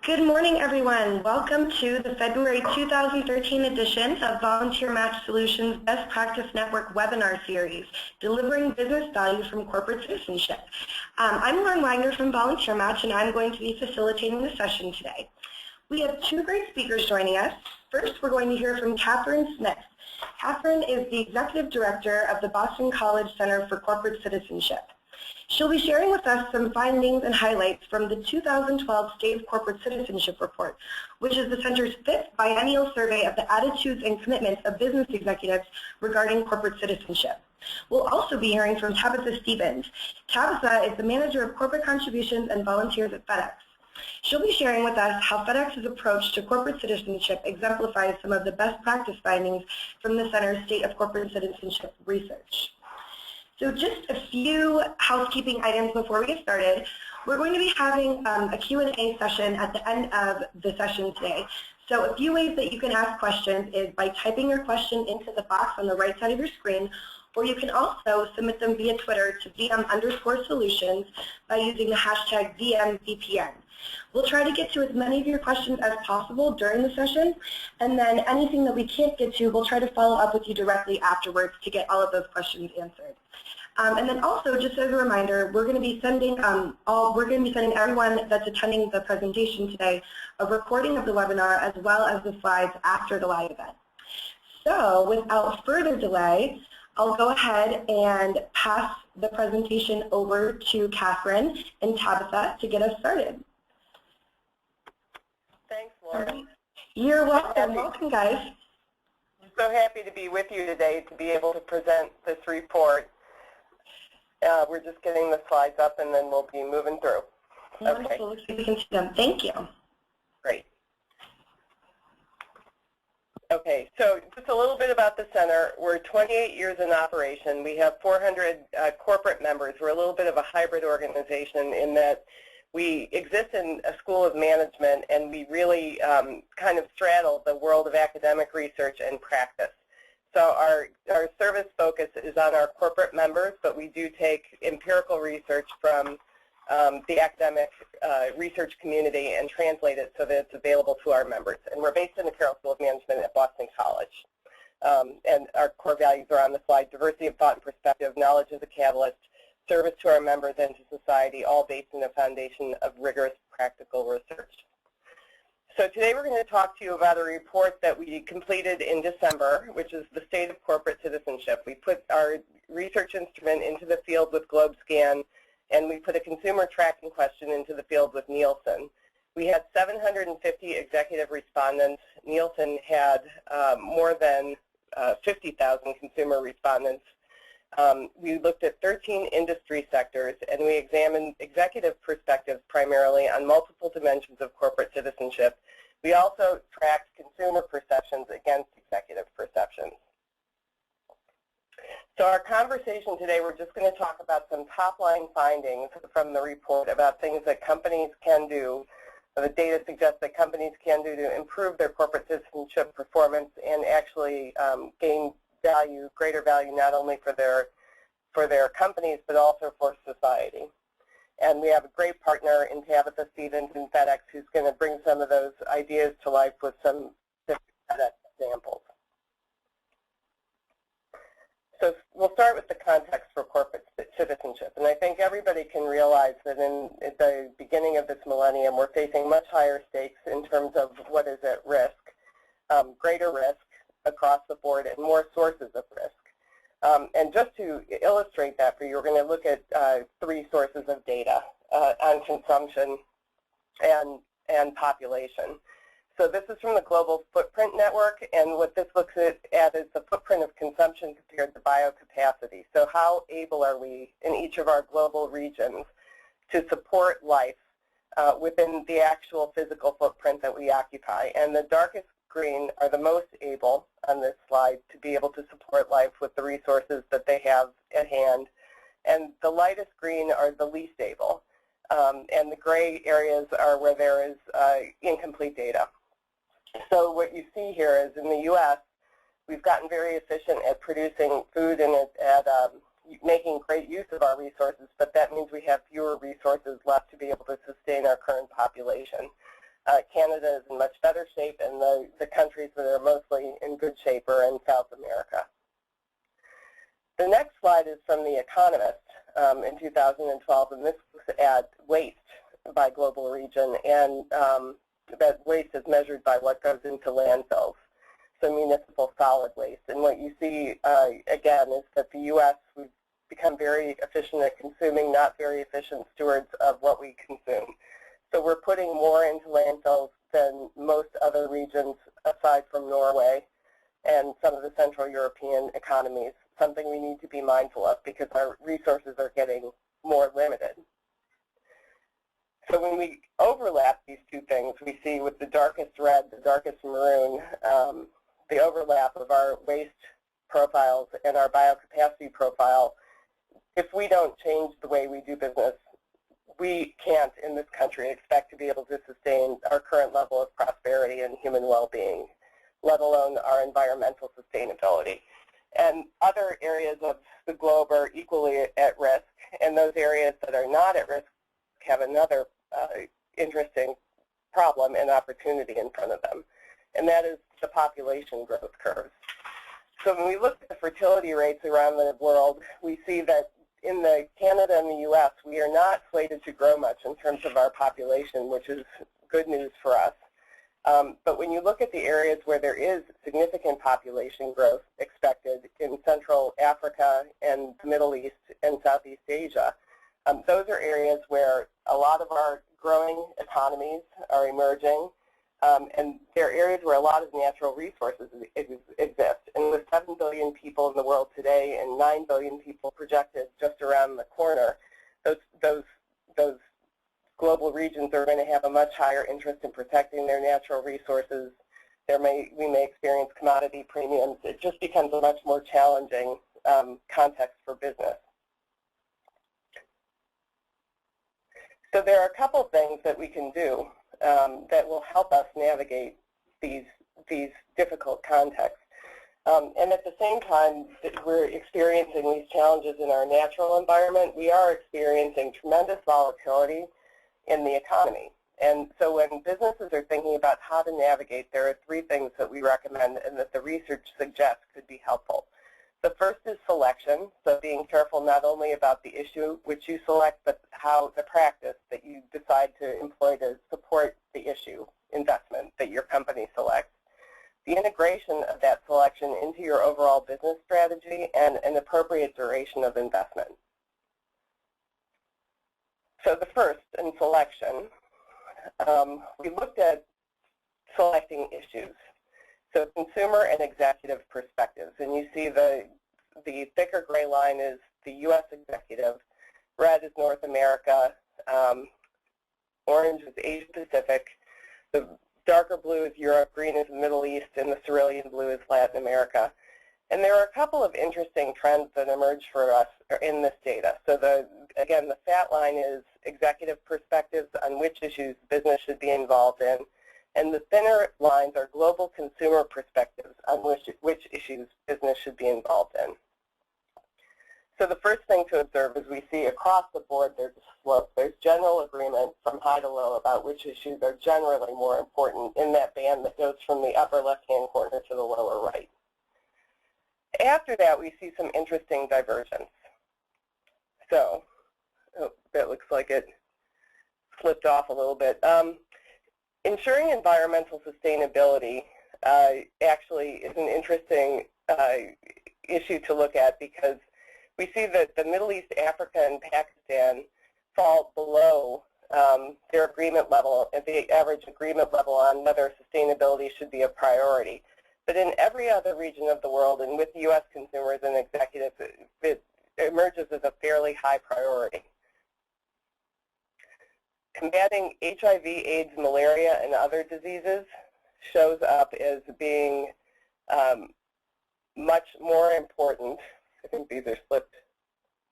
Good morning, everyone. Welcome to the February 2013 edition of VolunteerMatch Solutions Best Practice Network webinar series, Delivering Business Value from Corporate Citizenship. I'm Lauren Wagner from VolunteerMatch, and I'm going to be facilitating the session today. We have two great speakers joining us. First, we're going to hear from Katherine Smith. Katherine is the Executive Director of the Boston College Center for Corporate Citizenship. She'll be sharing with us some findings and highlights from the 2012 State of Corporate Citizenship Report, which is the Center's fifth biennial survey of the attitudes and commitments of business executives regarding corporate citizenship. We'll also be hearing from Tabatha Stephens. Tabatha is the Manager of Corporate Contributions and Volunteers at FedEx. She'll be sharing with us how FedEx's approach to corporate citizenship exemplifies some of the best practice findings from the Center's State of Corporate Citizenship research. So just a few housekeeping items before we get started. We're going to be having a Q&A session at the end of the session today. So a few ways that you can ask questions is by typing your question into the box on the right side of your screen, or you can also submit them via Twitter to VM_solutions by using the hashtag VMVPN. We'll try to get to as many of your questions as possible during the session, and then anything that we can't get to, we'll try to follow up with you directly afterwards to get all of those questions answered. And then also, just as a reminder, we're going to be sending everyone that's attending the presentation today a recording of the webinar as well as the slides after the live event. So without further delay, I'll go ahead and pass the presentation over to Katherine and Tabatha to get us started. Thanks, Lauren. You're welcome. Welcome, guys. I'm so happy to be with you today to be able to present this report. We're just getting the slides up, and then we'll be moving through. Wonderful. Looks like we can see them. Thank you. Great. Okay, so just a little bit about the center. We're 28 years in operation. We have 400 corporate members. We're a little bit of a hybrid organization in that we exist in a school of management, and we really kind of straddle the world of academic research and practice. So our service focus is on our corporate members, but we do take empirical research from the academic research community and translate it so that it's available to our members. And we're based in the Carroll School of Management at Boston College. And our core values are on the slide: diversity of thought and perspective, knowledge as a catalyst, service to our members and to society, all based in a foundation of rigorous practical research. So today we're going to talk to you about a report that we completed in December, which is the State of Corporate Citizenship. We put our research instrument into the field with GlobeScan, and we put a consumer tracking question into the field with Nielsen. We had 750 executive respondents. Nielsen had more than 50,000 consumer respondents. We looked at 13 industry sectors, and we examined executive perspectives primarily on multiple dimensions of corporate citizenship. We also tracked consumer perceptions against executive perceptions. So our conversation today, we're just going to talk about some top-line findings from the report about things that companies can do, the data suggests that companies can do to improve their corporate citizenship performance and actually gain value, greater value, not only for their companies, but also for society. And we have a great partner in Tabatha Stephens and FedEx who's going to bring some of those ideas to life with some FedEx examples. So we'll start with the context for corporate citizenship. And I think everybody can realize that at the beginning of this millennium, we're facing much higher stakes in terms of what is at risk, greater risk across the board, and more sources of risk. And just to illustrate that for you, we're going to look at three sources of data on consumption and population. So this is from the Global Footprint Network, and what this looks at is the footprint of consumption compared to biocapacity. So how able are we in each of our global regions to support life within the actual physical footprint that we occupy? And the darkest green are the most able on this slide to be able to support life with the resources that they have at hand. And the lightest green are the least able. And the gray areas are where there is incomplete data. So what you see here is in the U.S., we've gotten very efficient at producing food and at making great use of our resources, but that means we have fewer resources left to be able to sustain our current population. Canada is in much better shape, and the countries that are mostly in good shape are in South America. The next slide is from The Economist in 2012, and this looks at waste by global region, and that waste is measured by what goes into landfills, so municipal solid waste. And what you see, again, is that the U.S., we've become very efficient at consuming, not very efficient stewards of what we consume. So we're putting more into landfills than most other regions aside from Norway and some of the Central European economies, something we need to be mindful of because our resources are getting more limited. So when we overlap these two things, we see with the darkest red, the darkest maroon, the overlap of our waste profiles and our biocapacity profile. If we don't change the way we do business, we can't, in this country, expect to be able to sustain our current level of prosperity and human well-being, let alone our environmental sustainability. And other areas of the globe are equally at risk, and those areas that are not at risk have another interesting problem and opportunity in front of them, and that is the population growth curves. So when we look at the fertility rates around the world, we see that in Canada and the U.S., we are not slated to grow much in terms of our population, which is good news for us. But when you look at the areas where there is significant population growth expected in Central Africa and the Middle East and Southeast Asia, those are areas where a lot of our growing economies are emerging, and they're areas where a lot of natural resources exist. And with 7 billion people in the world today and 9 billion people projected just around the corner, those global regions are going to have a much higher interest in protecting their natural resources. We may experience commodity premiums. It just becomes a much more challenging context for business. So there are a couple things that we can do that will help us navigate these difficult contexts. And at the same time that we're experiencing these challenges in our natural environment, we are experiencing tremendous volatility in the economy. And so when businesses are thinking about how to navigate, there are 3 things that we recommend and that the research suggests could be helpful. The first is selection, so being careful not only about the issue which you select, but how the practice that you decide to employ to support the issue investment that your company selects. The integration of that selection into your overall business strategy and an appropriate duration of investment. So the first, in selection, we looked at selecting issues. So consumer and executive perspectives, and you see the thicker gray line is the U.S. executive, red is North America, orange is Asia Pacific, the darker blue is Europe, green is the Middle East, and the cerulean blue is Latin America. And there are a couple of interesting trends that emerge for us in this data. So again, the fat line is executive perspectives on which issues business should be involved in. And the thinner lines are global consumer perspectives on which issues business should be involved in. So the first thing to observe is we see across the board there's a slope. There's general agreement from high to low about which issues are generally more important in that band that goes from the upper left-hand corner to the lower right. After that, we see some interesting divergence. So that looks like it slipped off a little bit. Ensuring environmental sustainability actually is an interesting issue to look at because we see that the Middle East, Africa, and Pakistan fall below their agreement level, the average agreement level on whether sustainability should be a priority. But in every other region of the world, and with U.S. consumers and executives, it emerges as a fairly high priority. Combating HIV, AIDS, malaria, and other diseases shows up as being much more important. I think these are slipped.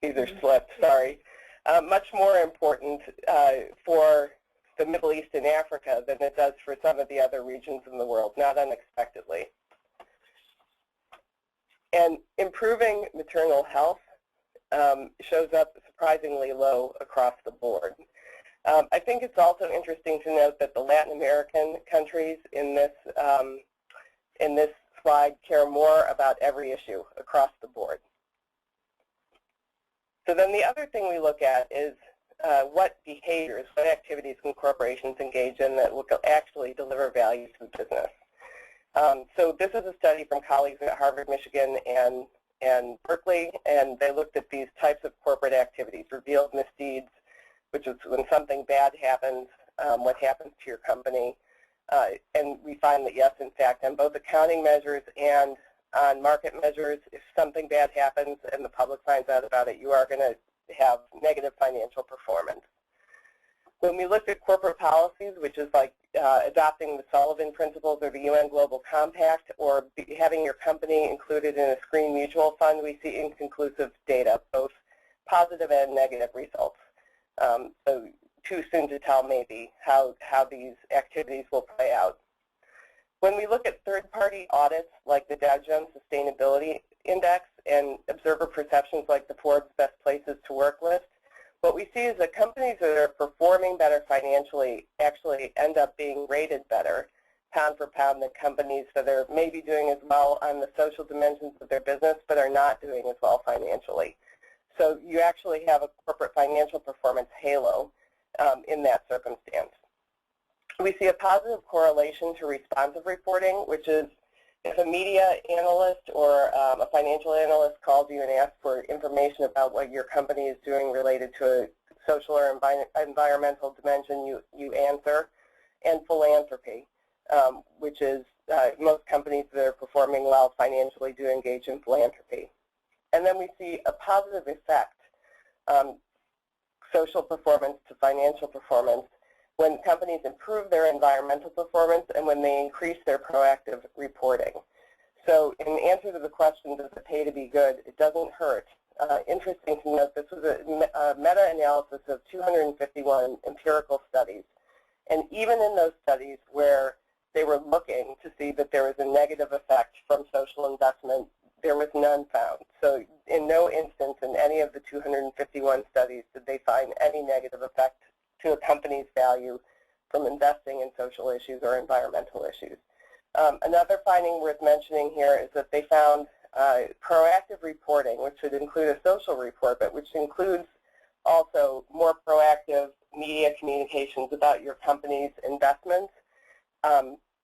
These are slipped, sorry. Much more important for the Middle East and Africa than it does for some of the other regions in the world, not unexpectedly. And improving maternal health shows up surprisingly low across the board. I think it's also interesting to note that the Latin American countries in this slide care more about every issue across the board. So then the other thing we look at is what behaviors, what activities can corporations engage in that will actually deliver value to the business. So this is a study from colleagues at Harvard, Michigan, and Berkeley, and they looked at these types of corporate activities, revealed misdeeds, which is when something bad happens, what happens to your company. And we find that, yes, in fact, on both accounting measures and on market measures, if something bad happens and the public finds out about it, you are going to have negative financial performance. When we looked at corporate policies, which is like adopting the Sullivan Principles or the UN Global Compact, or having your company included in a screen mutual fund, we see inconclusive data, both positive and negative results. So too soon to tell maybe how these activities will play out. When we look at third-party audits like the Dow Jones Sustainability Index and observer perceptions like the Forbes Best Places to Work list, what we see is that companies that are performing better financially actually end up being rated better, pound for pound, than companies that are maybe doing as well on the social dimensions of their business but are not doing as well financially. So you actually have a corporate financial performance halo in that circumstance. We see a positive correlation to responsive reporting, which is if a media analyst or a financial analyst calls you and asks for information about what your company is doing related to a social or environmental dimension, you answer. And philanthropy, which is most companies that are performing well financially do engage in philanthropy. And then we see a positive effect, social performance to financial performance, when companies improve their environmental performance and when they increase their proactive reporting. So in answer to the question, does it pay to be good, it doesn't hurt. Interesting to note, this was a meta-analysis of 251 empirical studies. And even in those studies where they were looking to see that there was a negative effect from social investment, there was none found. So in no instance in any of the 251 studies did they find any negative effect to a company's value from investing in social issues or environmental issues. Another finding worth mentioning here is that they found proactive reporting, which would include a social report, but which includes also more proactive media communications about your company's investments,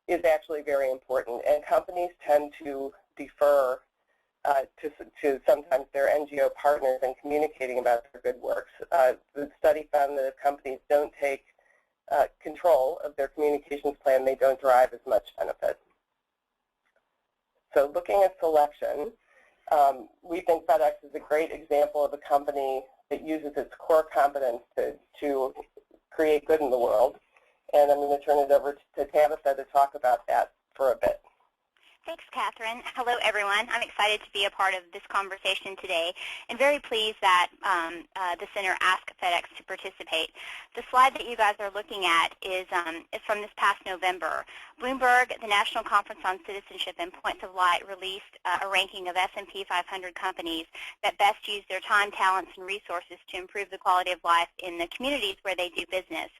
is actually very important. And companies tend to defer to sometimes their NGO partners in communicating about their good works. The study found that if companies don't take control of their communications plan, they don't derive as much benefit. So looking at selection, we think FedEx is a great example of a company that uses its core competence to create good in the world. And I'm going to turn it over to Tabatha to talk about that for a bit. Thanks, Catherine. Hello, everyone. I'm excited to be a part of this conversation today and very pleased that the Center asked FedEx to participate. The slide that you guys are looking at is from this past November. Bloomberg, the National Conference on Citizenship and Points of Light, released a ranking of S&P 500 companies that best use their time, talents, and resources to improve the quality of life in the communities where they do business.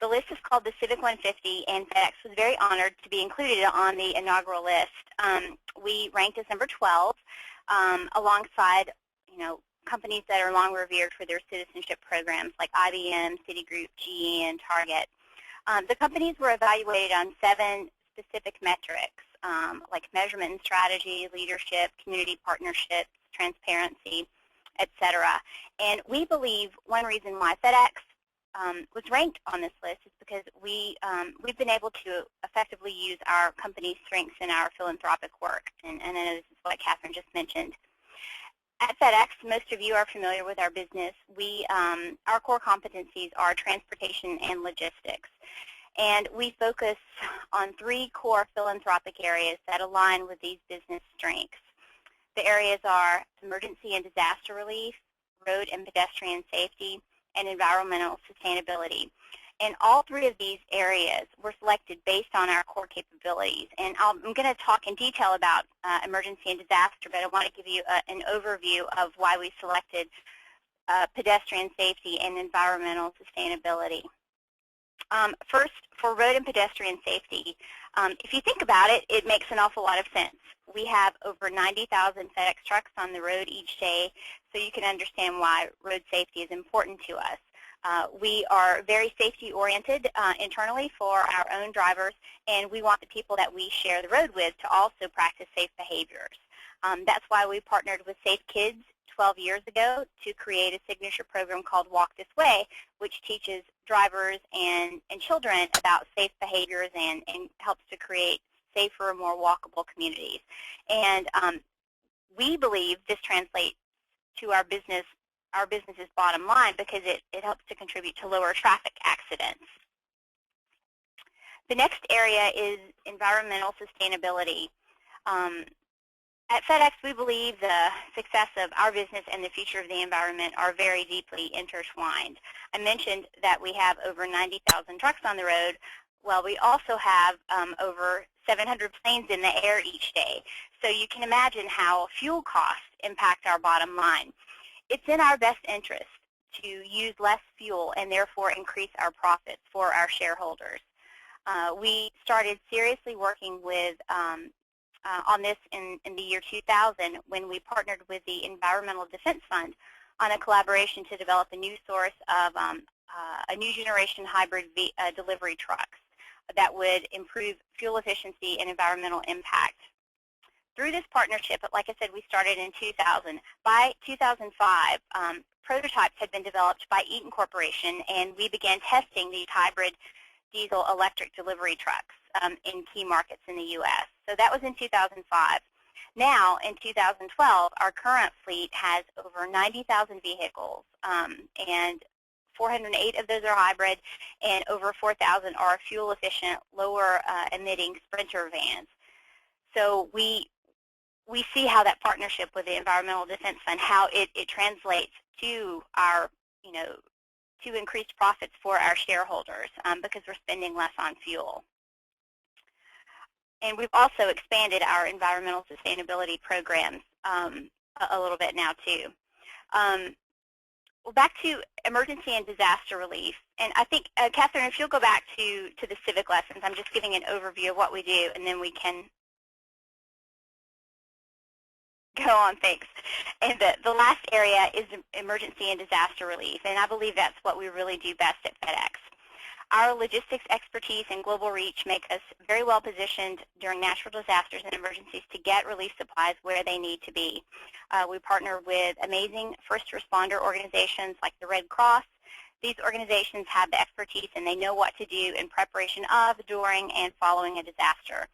The list is called the Civic 150, and FedEx was very honored to be included on the inaugural list. We ranked as number 12 alongside, companies that are long revered for their citizenship programs like IBM, Citigroup, GE, and Target. The companies were evaluated on 7 specific metrics like measurement and strategy, leadership, community partnerships, transparency, etc. And we believe one reason why FedEx was ranked on this list is because we've been able to effectively use our company's strengths in our philanthropic work, and I know this is what Catherine just mentioned. At FedEx, most of you are familiar with our business. Our core competencies are transportation and logistics, and we focus on 3 core philanthropic areas that align with these business strengths. The areas are emergency and disaster relief, road and pedestrian safety, and environmental sustainability. And all 3 of these areas were selected based on our core capabilities. And I'm going to talk in detail about emergency and disaster, but I want to give you an overview of why we selected pedestrian safety and environmental sustainability. First, for road and pedestrian safety, if you think about it, it makes an awful lot of sense. We have over 90,000 FedEx trucks on the road each day, so you can understand why road safety is important to us. We are very safety-oriented internally for our own drivers, and we want the people that we share the road with to also practice safe behaviors. That's why we partnered with Safe Kids 12 years ago to create a signature program called Walk This Way, which teaches drivers and children about safe behaviors and helps to create safer, more walkable communities. And we believe this translates to our business's bottom line because it helps to contribute to lower traffic accidents. The next area is environmental sustainability. At FedEx, we believe the success of our business and the future of the environment are very deeply intertwined. I mentioned that we have over 90,000 trucks on the road. Well, we also have over 700 planes in the air each day. So you can imagine how fuel costs impact our bottom line. It's in our best interest to use less fuel and therefore increase our profits for our shareholders. We started seriously working with on this in the year 2000 when we partnered with the Environmental Defense Fund on a collaboration to develop a new source of a new generation hybrid delivery trucks that would improve fuel efficiency and environmental impact. Through this partnership, like I said, we started in 2000. By 2005, prototypes had been developed by Eaton Corporation, and we began testing these hybrid diesel-electric delivery trucks in key markets in the U.S. So that was in 2005. Now, in 2012, our current fleet has over 90,000 vehicles, and 408 of those are hybrid, and over 4,000 are fuel-efficient, lower-emitting Sprinter vans. So we see how that partnership with the Environmental Defense Fund, how it translates to our, to increased profits for our shareholders because we're spending less on fuel. And we've also expanded our environmental sustainability programs a little bit now too. Well, back to emergency and disaster relief. And I think, Katherine, if you'll go back to the civic lessons, I'm just giving an overview of what we do, and then we can go on, thanks. And the last area is emergency and disaster relief, and I believe that's what we really do best at FedEx. Our logistics expertise and global reach make us very well positioned during natural disasters and emergencies to get relief supplies where they need to be. We partner with amazing first responder organizations like the Red Cross. These organizations have the expertise and they know what to do in preparation of, during, and following a disaster.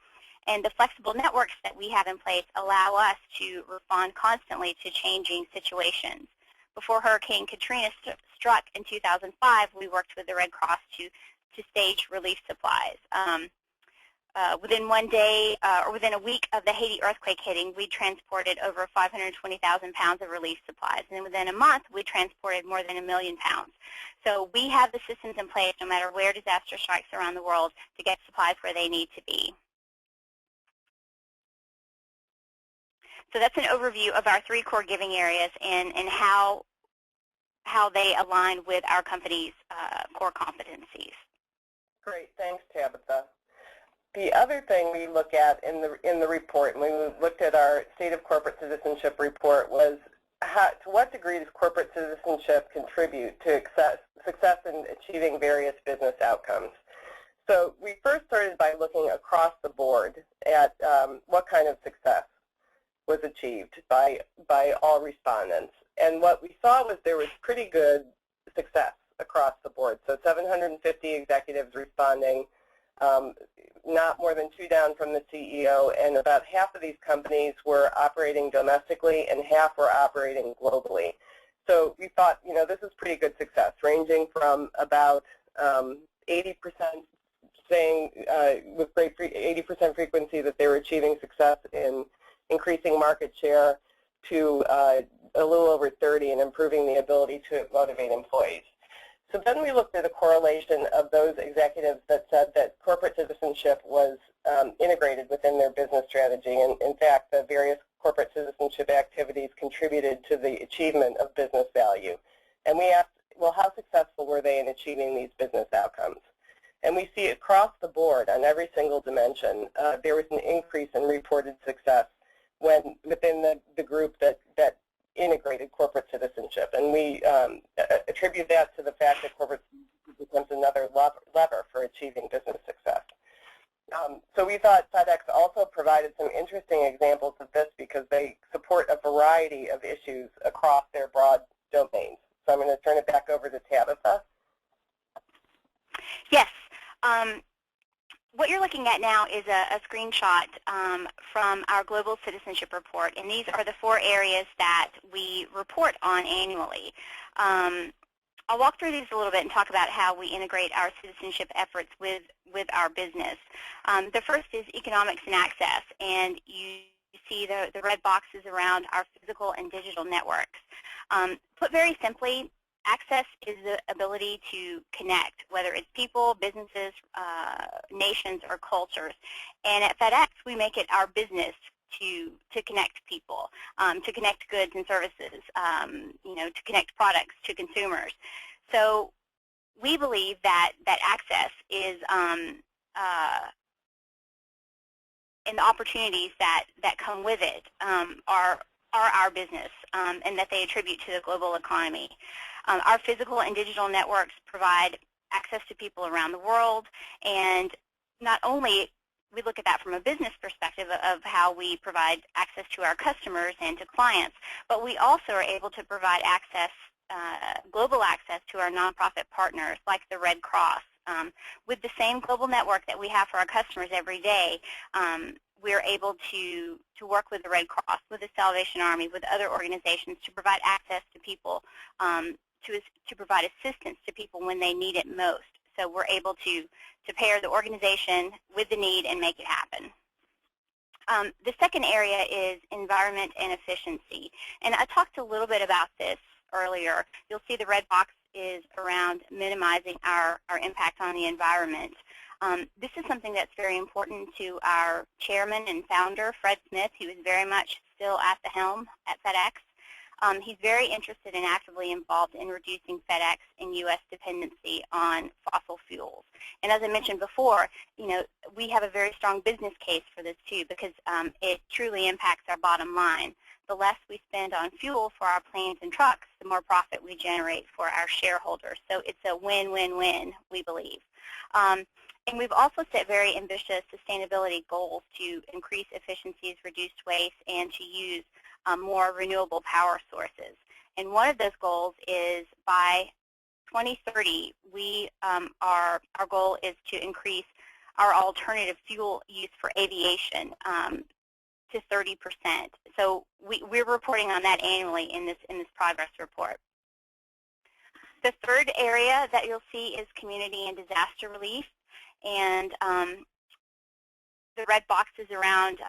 And the flexible networks that we have in place allow us to respond constantly to changing situations. Before Hurricane Katrina struck in 2005, we worked with the Red Cross to stage relief supplies. Within one day, or within a week of the Haiti earthquake hitting, we transported over 520,000 pounds of relief supplies. And within a month, we transported more than 1 million pounds. So we have the systems in place, no matter where disaster strikes around the world, to get supplies where they need to be. So that's an overview of our 3 core giving areas and how they align with our company's core competencies. Great, thanks, Tabatha. The other thing we look at in the report, and we looked at our State of Corporate Citizenship report, was to what degree does corporate citizenship contribute to success in achieving various business outcomes. So we first started by looking across the board at what kind of success was achieved by all respondents. And what we saw was there was pretty good success across the board. So 750 executives responding, not more than 2 down from the CEO, and about half of these companies were operating domestically and half were operating globally. So we thought, this is pretty good success, ranging from about 80% saying with great 80% frequency that they were achieving success in increasing market share to a little over 30 and improving the ability to motivate employees. So then we looked at a correlation of those executives that said that corporate citizenship was integrated within their business strategy. And in fact, the various corporate citizenship activities contributed to the achievement of business value. And we asked, well, how successful were they in achieving these business outcomes? And we see across the board on every single dimension, there was an increase in reported success when within the group that integrated corporate citizenship. And we attribute that to the fact that corporate citizenship becomes another lever for achieving business success. So we thought FedEx also provided some interesting examples of this because they support a variety of issues across their broad domains. So I'm going to turn it back over to Tabatha. Yes. What you're looking at now is a screenshot from our Global Citizenship Report, and these are the 4 areas that we report on annually. I'll walk through these a little bit and talk about how we integrate our citizenship efforts with our business. The first is economics and access, and you see the red boxes around our physical and digital networks. Put very simply, access is the ability to connect, whether it's people, businesses, nations, or cultures. And at FedEx, we make it our business to connect people, to connect goods and services, to connect products to consumers. So we believe that access is and the opportunities that come with it are our business, and that they attribute to the global economy. Our physical and digital networks provide access to people around the world, and not only we look at that from a business perspective of how we provide access to our customers and to clients, but we also are able to provide access, global access to our nonprofit partners like the Red Cross. With the same global network that we have for our customers every day, we're able to work with the Red Cross, with the Salvation Army, with other organizations to provide access to people, to provide assistance to people when they need it most. So we're able to pair the organization with the need and make it happen. The second area is environment and efficiency. And I talked a little bit about this earlier. You'll see the red box is around minimizing our impact on the environment. This is something that's very important to our chairman and founder, Fred Smith, who is very much still at the helm at FedEx. He's very interested and actively involved in reducing FedEx and U.S. dependency on fossil fuels. And as I mentioned before, we have a very strong business case for this too, because it truly impacts our bottom line. The less we spend on fuel for our planes and trucks, the more profit we generate for our shareholders. So it's a win-win-win, we believe. And we've also set very ambitious sustainability goals to increase efficiencies, reduce waste, and to use more renewable power sources. And one of those goals is by 2030, our goal is to increase our alternative fuel use for aviation to 30%. So we're reporting on that annually in this progress report. The third area that you'll see is community and disaster relief. And the red boxes around,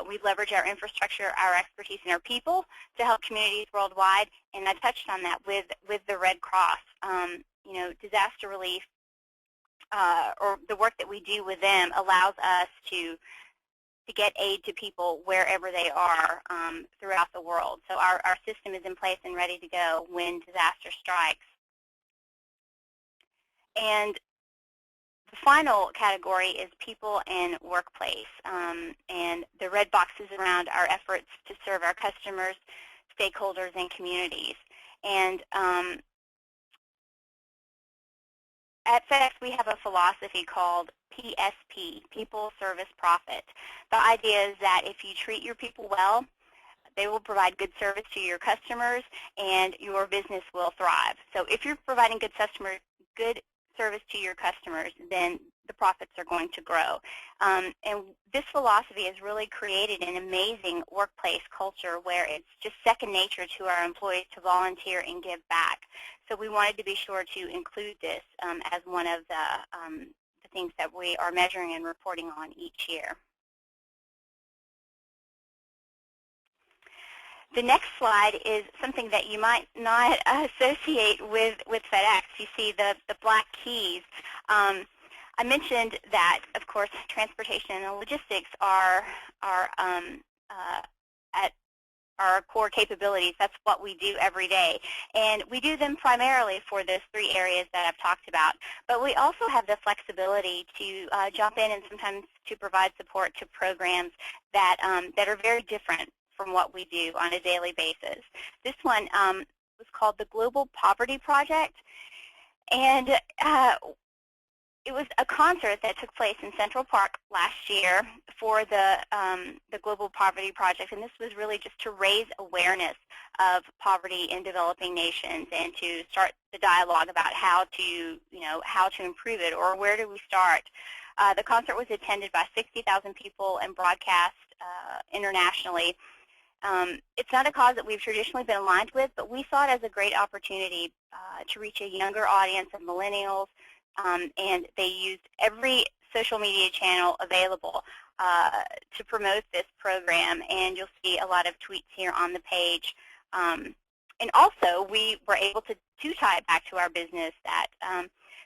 we leverage our infrastructure, our expertise, and our people to help communities worldwide. And I touched on that with the Red Cross. Disaster relief, or the work that we do with them, allows us to get aid to people wherever they are throughout the world. So our system is in place and ready to go when disaster strikes. And the final category is people and workplace, and the red boxes around our efforts to serve our customers, stakeholders, and communities. And at FedEx, we have a philosophy called PSP, People, Service, Profit. The idea is that if you treat your people well, they will provide good service to your customers, and your business will thrive. So if you're providing good service to your customers, then the profits are going to grow. And this philosophy has really created an amazing workplace culture where it's just second nature to our employees to volunteer and give back. So we wanted to be sure to include this as one of the things that we are measuring and reporting on each year. The next slide is something that you might not associate with FedEx. You see the black keys. I mentioned that, of course, transportation and logistics are at our core capabilities. That's what we do every day. And we do them primarily for those 3 areas that I've talked about. But we also have the flexibility to jump in and sometimes to provide support to programs that, that are very different from what we do on a daily basis. This one was called the Global Poverty Project. And it was a concert that took place in Central Park last year for the Global Poverty Project, and this was really just to raise awareness of poverty in developing nations and to start the dialogue about how to, how to improve it, or where do we start. The concert was attended by 60,000 people and broadcast internationally. It's not a cause that we've traditionally been aligned with, but we saw it as a great opportunity to reach a younger audience of millennials. And they used every social media channel available to promote this program, and you'll see a lot of tweets here on the page. And also, we were able to tie it back to our business that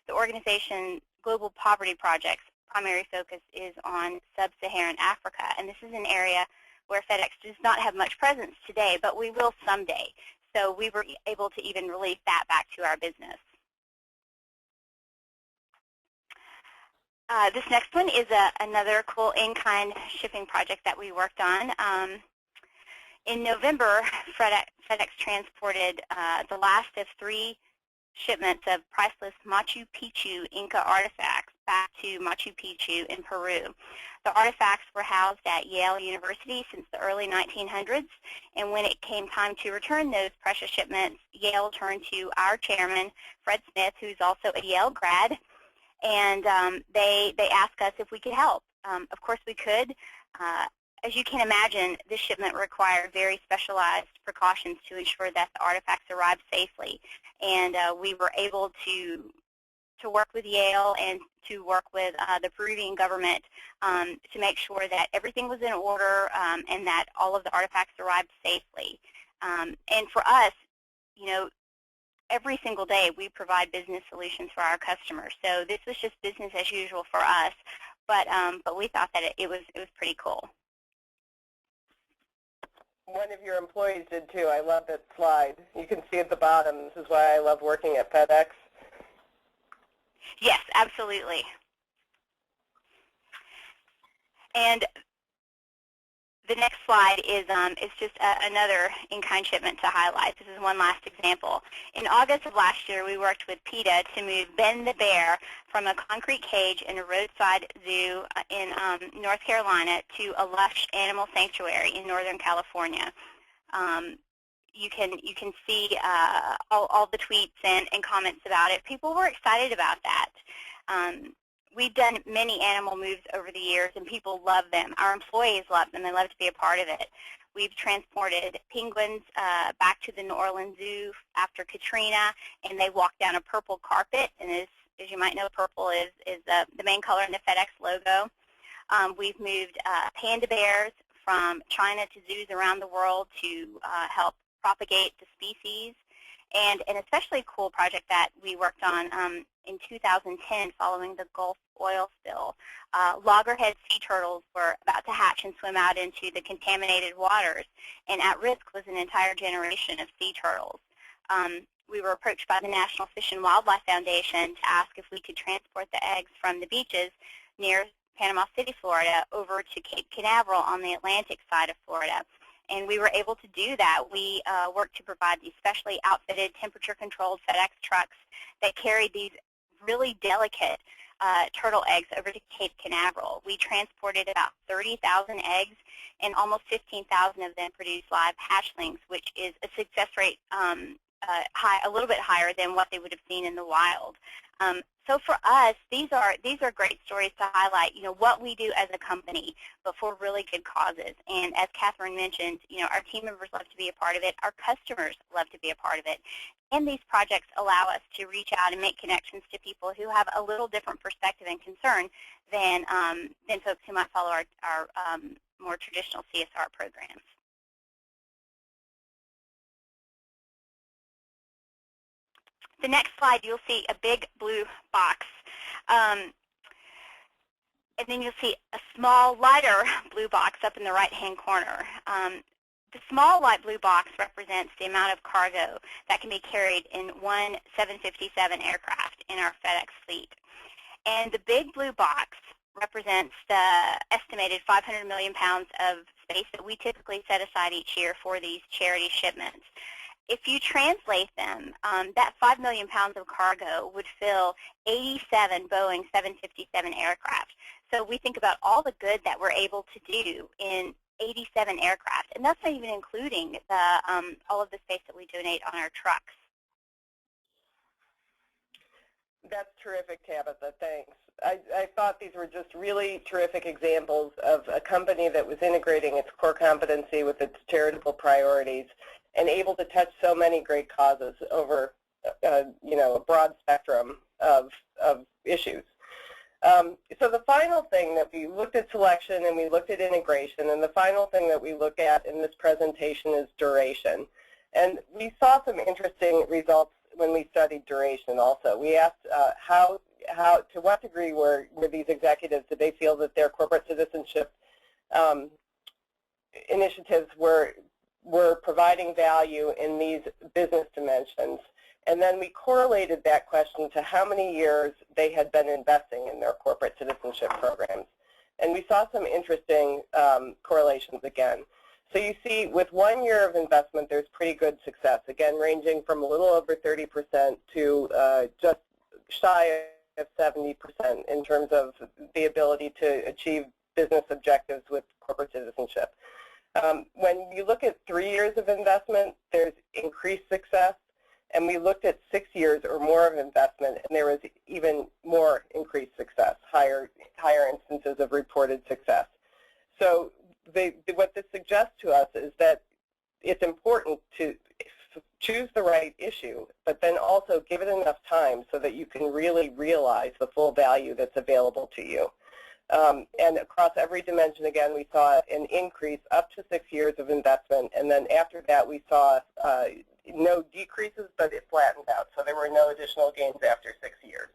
the organization Global Poverty Project's primary focus is on sub-Saharan Africa, and this is an area where FedEx does not have much presence today, but we will someday. So we were able to even release that back to our business. This next one is another cool in-kind shipping project that we worked on. In November, FedEx transported the last of 3 shipments of priceless Machu Picchu Inca artifacts back to Machu Picchu in Peru. The artifacts were housed at Yale University since the early 1900s, and when it came time to return those precious shipments, Yale turned to our chairman, Fred Smith, who's also a Yale grad, and they asked us if we could help. Of course we could. As you can imagine, this shipment required very specialized precautions to ensure that the artifacts arrived safely. And we were able to work with Yale and to work with the Peruvian government to make sure that everything was in order and that all of the artifacts arrived safely. And for us, every single day we provide business solutions for our customers. So this was just business as usual for us, but we thought that it was pretty cool. One of your employees did too. I love that slide. You can see at the bottom, this is why I love working at FedEx. Yes, absolutely. And the next slide is just another in-kind shipment to highlight. This is one last example. In August of last year, we worked with PETA to move Ben the bear from a concrete cage in a roadside zoo in North Carolina to a lush animal sanctuary in Northern California. You can see all the tweets and comments about it. People were excited about that. We've done many animal moves over the years, and people love them. Our employees love them. They love to be a part of it. We've transported penguins back to the New Orleans Zoo after Katrina, and they walk down a purple carpet. And as you might know, purple is the main color in the FedEx logo. We've moved panda bears from China to zoos around the world to help propagate the species. And an especially cool project that we worked on in 2010 following the Gulf oil spill. Loggerhead sea turtles were about to hatch and swim out into the contaminated waters, and at risk was an entire generation of sea turtles. We were approached by the National Fish and Wildlife Foundation to ask if we could transport the eggs from the beaches near Panama City, Florida, over to Cape Canaveral on the Atlantic side of Florida. And we were able to do that. We worked to provide these specially outfitted, temperature-controlled FedEx trucks that carried these really delicate turtle eggs over to Cape Canaveral. We transported about 30,000 eggs, and almost 15,000 of them produced live hatchlings, which is a success rate a little bit higher than what they would have seen in the wild. So for us, these are great stories to highlight, what we do as a company, but for really good causes. And as Katherine mentioned, our team members love to be a part of it. Our customers love to be a part of it. And these projects allow us to reach out and make connections to people who have a little different perspective and concern than folks who might follow our more traditional CSR programs. The next slide, you'll see a big blue box. And then you'll see a small, lighter blue box up in the right-hand corner. The small light blue box represents the amount of cargo that can be carried in one 757 aircraft in our FedEx fleet. And the big blue box represents the estimated 500 million pounds of space that we typically set aside each year for these charity shipments. If you translate them, that 5 million pounds of cargo would fill 87 Boeing 757 aircraft. So we think about all the good that we're able to do in 87 aircraft, and that's not even including the, all of the space that we donate on our trucks. That's terrific, Tabatha. Thanks. I thought these were just really terrific examples of a company that was integrating its core competency with its charitable priorities and able to touch so many great causes over, you know, a broad spectrum of issues. So the final thing that we looked at selection and we looked at integration, and the final thing that we look at in this presentation is duration. And we saw some interesting results when we studied duration also. We asked to what degree were these executives, did they feel that their corporate citizenship initiatives were providing value in these business dimensions. And then we correlated that question to how many years they had been investing in their corporate citizenship programs. And we saw some interesting correlations again. So you see, with 1 year of investment, there's pretty good success, again, ranging from a little over 30% to just shy of 70% in terms of the ability to achieve business objectives with corporate citizenship. When you look at 3 years of investment, there's increased success. And we looked at 6 years or more of investment, and there was even more increased success, higher instances of reported success. So what this suggests to us is that it's important to choose the right issue, but then also give it enough time so that you can really realize the full value that's available to you. And across every dimension, again, we saw an increase up to 6 years of investment, and then after that we saw no decreases, but it flattened out. So there were no additional gains after 6 years.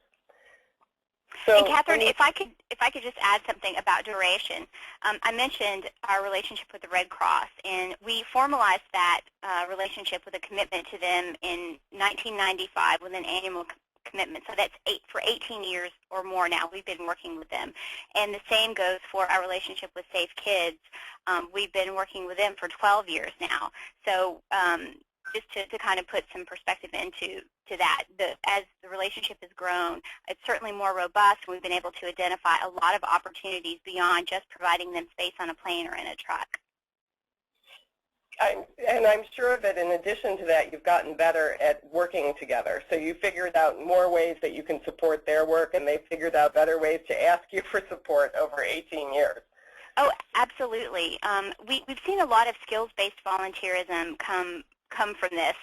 So, and Katherine, if I could just add something about duration. I mentioned our relationship with the Red Cross, and we formalized that relationship with a commitment to them in 1995 with an annual commitment. So that's for 18 years or more now we've been working with them. And the same goes for our relationship with Safe Kids. We've been working with them for 12 years now. So just to kind of put some perspective into that, as the relationship has grown, it's certainly more robust. We've been able to identify a lot of opportunities beyond just providing them space on a plane or in a truck. And I'm sure that in addition to that, you've gotten better at working together. So you figured out more ways that you can support their work, and they figured out better ways to ask you for support over 18 years. Oh, absolutely. We've seen a lot of skills-based volunteerism come from this.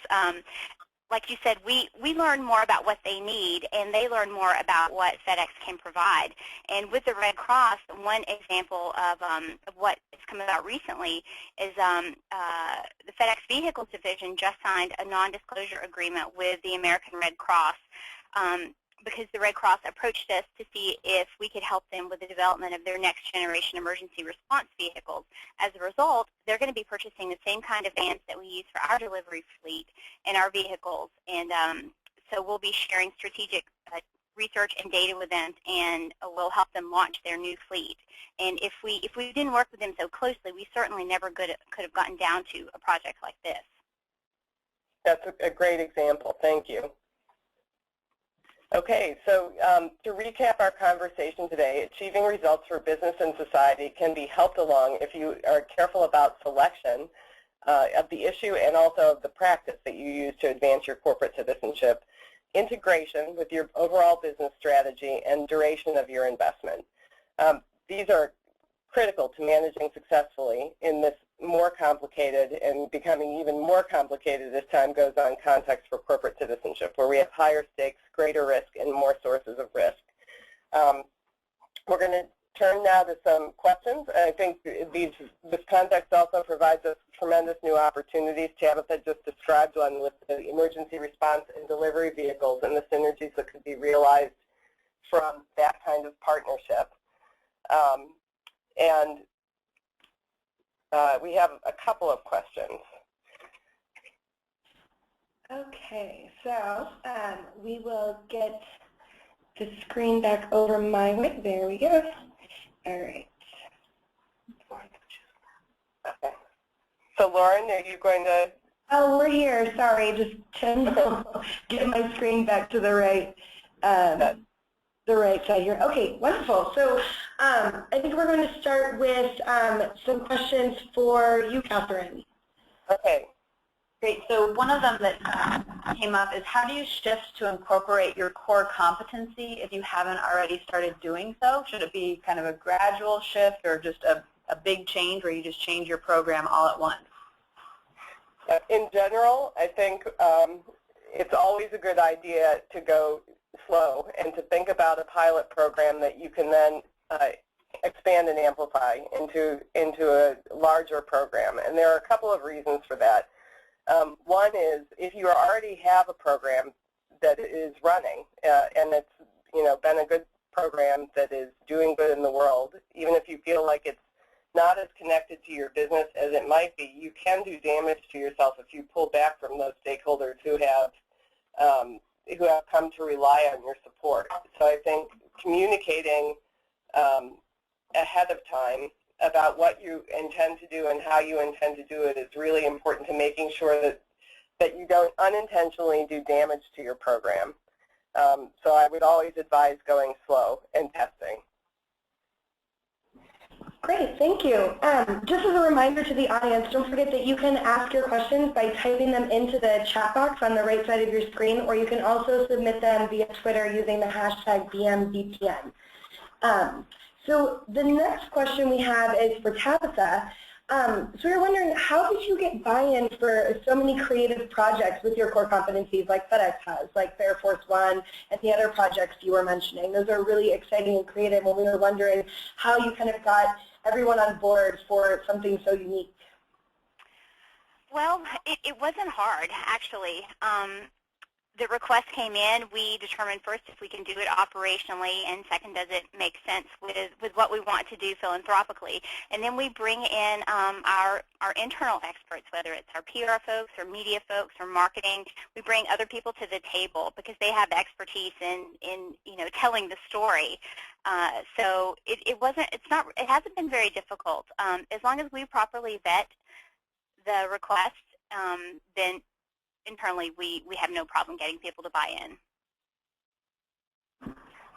Like you said, we learn more about what they need, and they learn more about what FedEx can provide. And with the Red Cross, one example of what has come about recently is the FedEx Vehicles Division just signed a non-disclosure agreement with the American Red Cross because the Red Cross approached us to see if we could help them with the development of their next generation emergency response vehicles. As a result, they're going to be purchasing the same kind of vans that we use for our delivery fleet and our vehicles. And so we'll be sharing strategic research and data with them, and we'll help them launch their new fleet. And if we didn't work with them so closely, we certainly never could have gotten down to a project like this. That's a great example. Thank you. Okay, so to recap our conversation today, achieving results for business and society can be helped along if you are careful about selection of the issue and also of the practice that you use to advance your corporate citizenship, integration with your overall business strategy, and duration of your investment. These are critical to managing successfully in this more complicated and becoming even more complicated as time goes on context for corporate citizenship, where we have higher stakes, greater risk, and more sources of risk. We're going to turn now to some questions. I think this context also provides us tremendous new opportunities. Tabatha just described one with the emergency response and delivery vehicles and the synergies that could be realized from that kind of partnership. And we have a couple of questions. Okay, so we will get the screen back over my way. There we go. All right. Okay. So Lauren, are you going to? Oh, we're here. Sorry, just to get my screen back to the right side here. Okay, wonderful. So I think we're going to start with some questions for you, Katherine. Okay. Great. So one of them that came up is, how do you shift to incorporate your core competency if you haven't already started doing so? Should it be kind of a gradual shift or just a big change where you just change your program all at once? In general, I think it's always a good idea to go slow and to think about a pilot program that you can then expand and amplify into a larger program. And there are a couple of reasons for that. One is, if you already have a program that is running and it's been a good program that is doing good in the world, even if you feel like it's not as connected to your business as it might be, you can do damage to yourself if you pull back from those stakeholders who have come to rely on your support. So I think communicating ahead of time about what you intend to do and how you intend to do it is really important to making sure that you don't unintentionally do damage to your program. So I would always advise going slow and testing. Great, thank you. Just as a reminder to the audience, don't forget that you can ask your questions by typing them into the chat box on the right side of your screen, or you can also submit them via Twitter using the hashtag BPN. So the next question we have is for Tabatha. So we're wondering, how did you get buy-in for so many creative projects with your core competencies like FedEx has, like Fair Force One, and the other projects you were mentioning? Those are really exciting and creative, and we were wondering how you kind of got everyone on board for something so unique. Well, it wasn't hard, actually. The request came in. We determined first if we can do it operationally, and second, does it make sense with what we want to do philanthropically. And then we bring in our internal experts, whether it's our PR folks or media folks or marketing. We bring other people to the table because they have expertise in telling the story. So it hasn't been very difficult. As long as we properly vet the request, then internally, we have no problem getting people to buy in.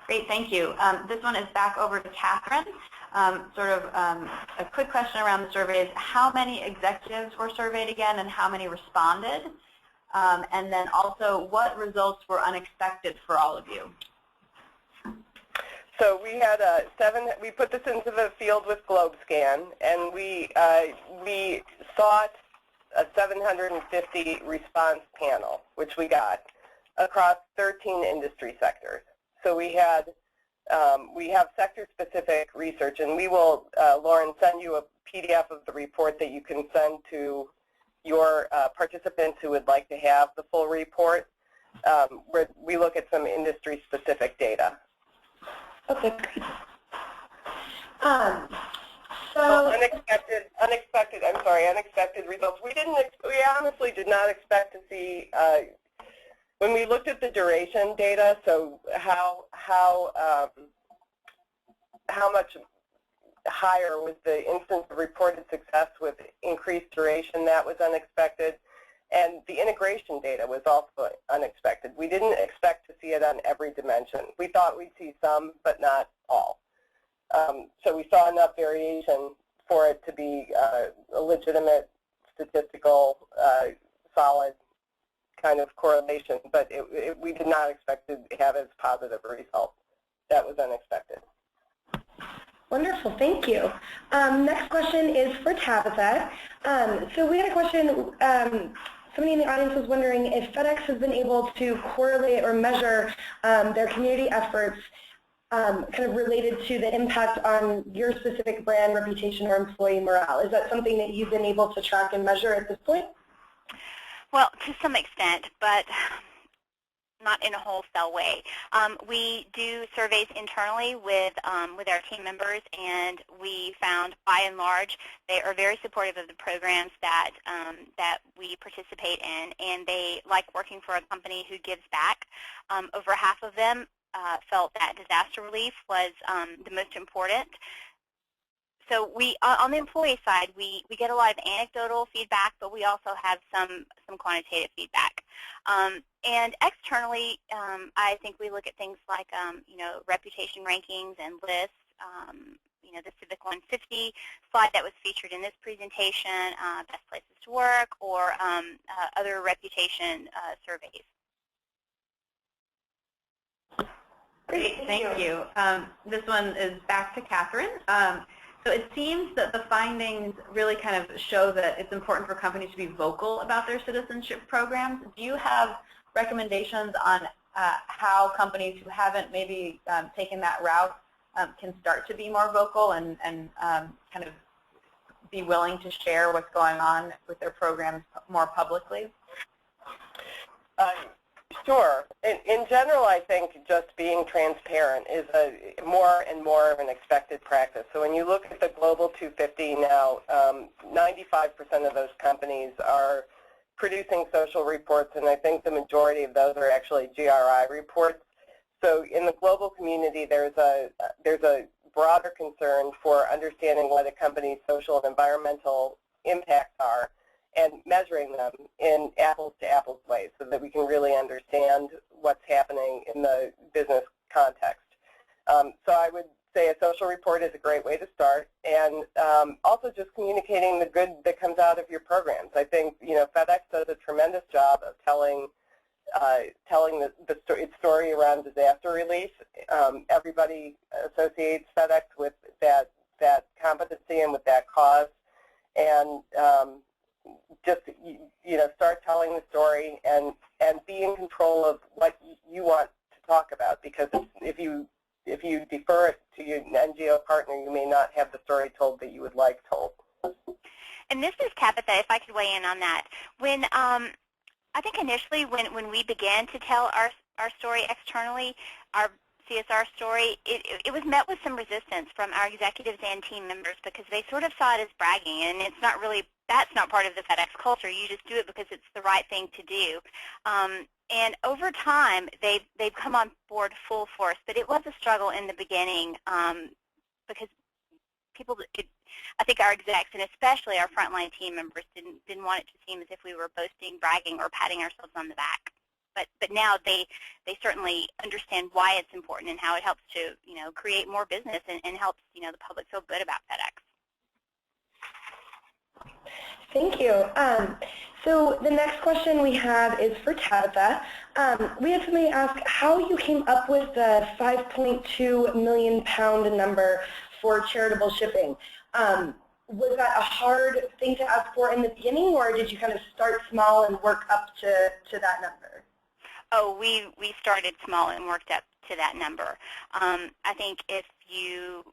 Great, thank you. This one is back over to Katherine. A quick question around the surveys. How many executives were surveyed again, and how many responded? And then also, what results were unexpected for all of you? So we had we put this into the field with GlobeScan, and we sought a 750 response panel, which we got across 13 industry sectors. So we have sector-specific research, and we will, Lauren, send you a PDF of the report that you can send to your participants who would like to have the full report, where we look at some industry-specific data. Okay, great. Unexpected results. We honestly did not expect to see, when we looked at the duration data, so how much higher was the instance of reported success with increased duration, that was unexpected. And the integration data was also unexpected. We didn't expect to see it on every dimension. We thought we'd see some, but not all. So we saw enough variation for it to be a legitimate, statistical, solid kind of correlation, but we did not expect to have as positive a result. That was unexpected. Wonderful, thank you. Next question is for Tabatha. So we had a question, somebody in the audience was wondering if FedEx has been able to correlate or measure their community efforts kind of related to the impact on your specific brand, reputation, or employee morale. Is that something that you've been able to track and measure at this point? Well, to some extent, but not in a wholesale way. We do surveys internally with our team members, and we found, by and large, they are very supportive of the programs that we participate in, and they like working for a company who gives back. Over half of them felt that disaster relief was the most important. So on the employee side, we get a lot of anecdotal feedback, but we also have some quantitative feedback. And externally, I think we look at things like reputation rankings and lists. The Civic 150 slide that was featured in this presentation, best places to work, or other reputation surveys. Great, thank you. This one is back to Katherine. So it seems that the findings really kind of show that it's important for companies to be vocal about their citizenship programs. Do you have recommendations on how companies who haven't maybe taken that route can start to be more vocal and kind of be willing to share what's going on with their programs more publicly? Sure. In general, I think just being transparent is more and more of an expected practice. So when you look at the Global 250 now, 95% of those companies are producing social reports, and I think the majority of those are actually GRI reports. So in the global community, there's a broader concern for understanding what a company's social and environmental impacts are, and measuring them in apples-to-apples ways so that we can really understand what's happening in the business context. So I would say a social report is a great way to start, and also just communicating the good that comes out of your programs. I think FedEx does a tremendous job of telling its story around disaster relief. Everybody associates FedEx with that competency and with that cause, and just start telling the story and be in control of what you want to talk about, because if you defer it to your NGO partner, you may not have the story told that you would like told. And this is Tabatha, if I could weigh in on that. When I think initially when we began to tell our story externally, our CSR story, it was met with some resistance from our executives and team members, because they sort of saw it as bragging, and it's not really, that's not part of the FedEx culture. You just do it because it's the right thing to do. And over time, they've come on board full force, but it was a struggle in the beginning because people, I think our execs and especially our frontline team members didn't want it to seem as if we were boasting, bragging, or patting ourselves on the back. But now they certainly understand why it's important and how it helps to create more business and helps the public feel good about FedEx. Thank you. So the next question we have is for Tabatha. We had somebody ask how you came up with the £5.2 million number for charitable shipping. Was that a hard thing to ask for in the beginning, or did you kind of start small and work up to that number? Oh, we started small and worked up to that number. I think if you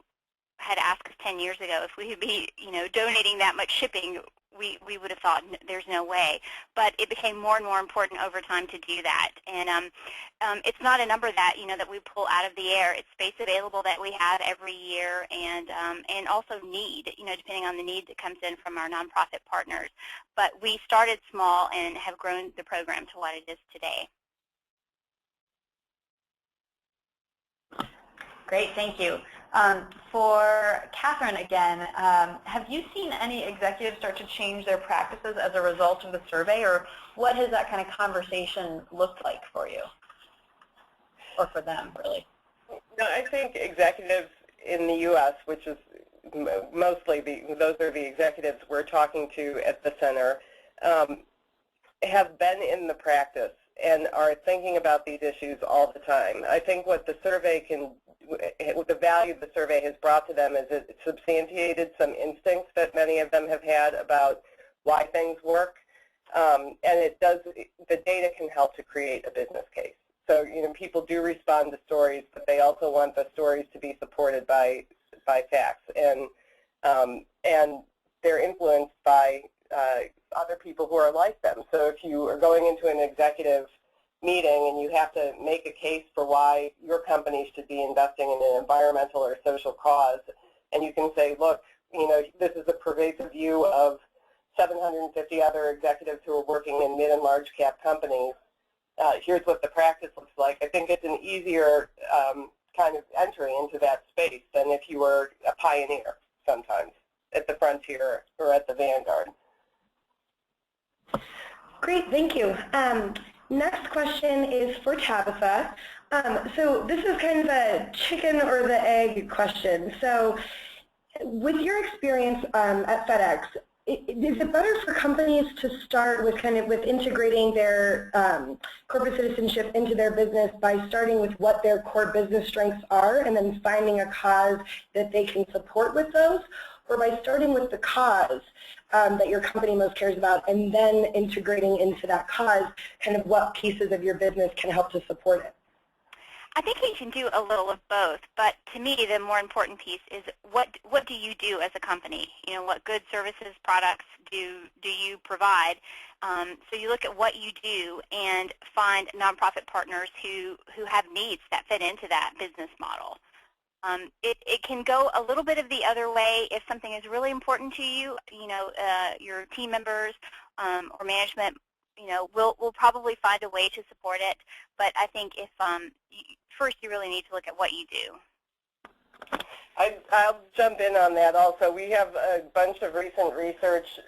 had asked us 10 years ago if we would be, donating that much shipping, we would have thought there's no way. But it became more and more important over time to do that. And it's not a number that that we pull out of the air. It's space available that we have every year, and also need, depending on the need that comes in from our nonprofit partners. But we started small and have grown the program to what it is today. Great, thank you. For Katherine again, have you seen any executives start to change their practices as a result of the survey, or what has that kind of conversation looked like for you, or for them, really? No, I think executives in the U.S., which is mostly those are the executives we're talking to at the center, have been in the practice and are thinking about these issues all the time. I think what the survey what the value of the survey has brought to them is it substantiated some instincts that many of them have had about why things work, and the data can help to create a business case. So people do respond to stories, but they also want the stories to be supported by facts, and they're influenced by other people who are like them. So if you are going into an executive meeting and you have to make a case for why your company should be investing in an environmental or social cause, and you can say, look, you know, this is a pervasive view of 750 other executives who are working in mid and large cap companies. Here's what the practice looks like. I think it's an easier kind of entry into that space than if you were a pioneer sometimes at the frontier or at the vanguard. Great, thank you. Next question is for Tabatha. So this is kind of a chicken or the egg question. So with your experience at FedEx, is it better for companies to start with integrating their corporate citizenship into their business by starting with what their core business strengths are and then finding a cause that they can support with those, or by starting with the cause that your company most cares about and then integrating into that cause kind of what pieces of your business can help to support it? I think you can do a little of both, but to me the more important piece is what do you do as a company? You know, what goods, services, products do you provide? So you look at what you do and find nonprofit partners who have needs that fit into that business model. It can go a little bit of the other way if something is really important to you. You know, your team members or management, you know, will probably find a way to support it. But I think if first you really need to look at what you do. I'll jump in on that also. We have a bunch of recent research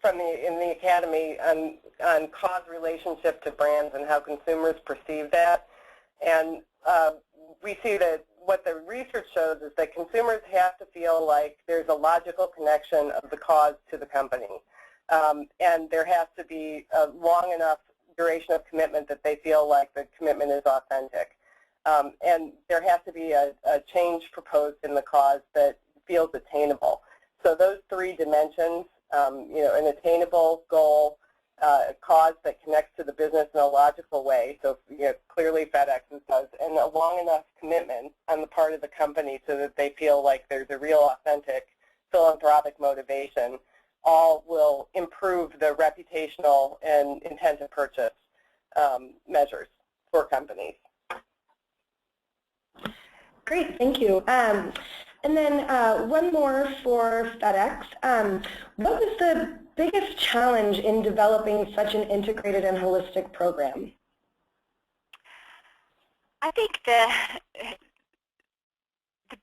in the Academy on cause relationship to brands and how consumers perceive that. And we see that what the research shows is that consumers have to feel like there's a logical connection of the cause to the company. And there has to be a long enough duration of commitment that they feel like the commitment is authentic. And there has to be a change proposed in the cause that feels attainable. So those three dimensions, you know, an attainable goal, a cause that connects to the business in a logical way, so you know, clearly FedEx does, and a long enough commitment on the part of the company so that they feel like there's a real authentic philanthropic motivation, all will improve the reputational and intent to purchase measures for companies. Great, thank you. And then one more for FedEx. What was the biggest challenge in developing such an integrated and holistic program? I think the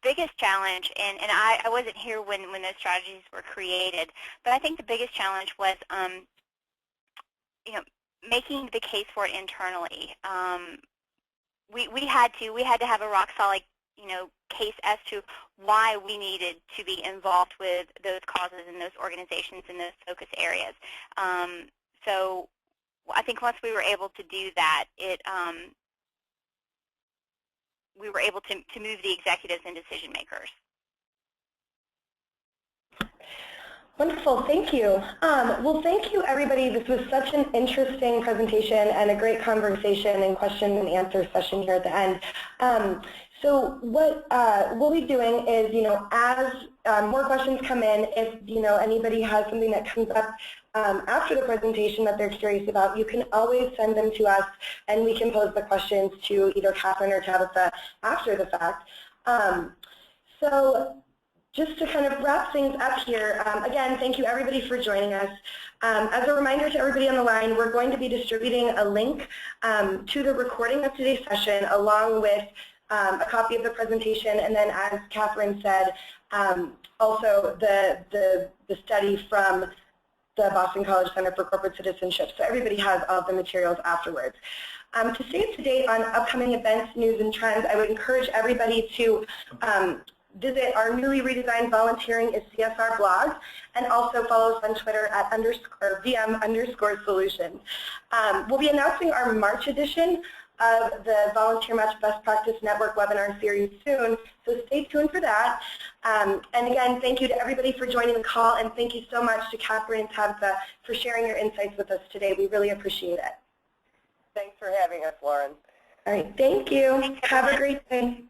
biggest challenge, and I wasn't here when those strategies were created, but I think the biggest challenge was, you know, making the case for it internally. We had to have a rock solid, you know, case as to why we needed to be involved with those causes and those organizations in those focus areas. So I think once we were able to do that, we were able to move the executives and decision makers. Wonderful, thank you. Well, thank you, everybody. This was such an interesting presentation and a great conversation and question and answer session here at the end. So what we'll be doing is, you know, as more questions come in, if, you know, anybody has something that comes up after the presentation that they're curious about, you can always send them to us and we can pose the questions to either Katherine or Tabatha after the fact. So just to kind of wrap things up here, again, thank you everybody for joining us. As a reminder to everybody on the line, we're going to be distributing a link to the recording of today's session along with a copy of the presentation, and then as Katherine said, also the study from the Boston College Center for Corporate Citizenship. So everybody has all the materials afterwards. To stay up to date on upcoming events, news, and trends, I would encourage everybody to visit our newly redesigned Volunteering is CSR blog, and also follow us on Twitter at @VM_solutions. We'll be announcing our March edition of the VolunteerMatch Best Practice Network webinar series soon, so stay tuned for that. And again, thank you to everybody for joining the call, and thank you so much to Katherine and Tabatha for sharing your insights with us today. We really appreciate it. Thanks for having us, Lauren. All right, thank you. Have a great day.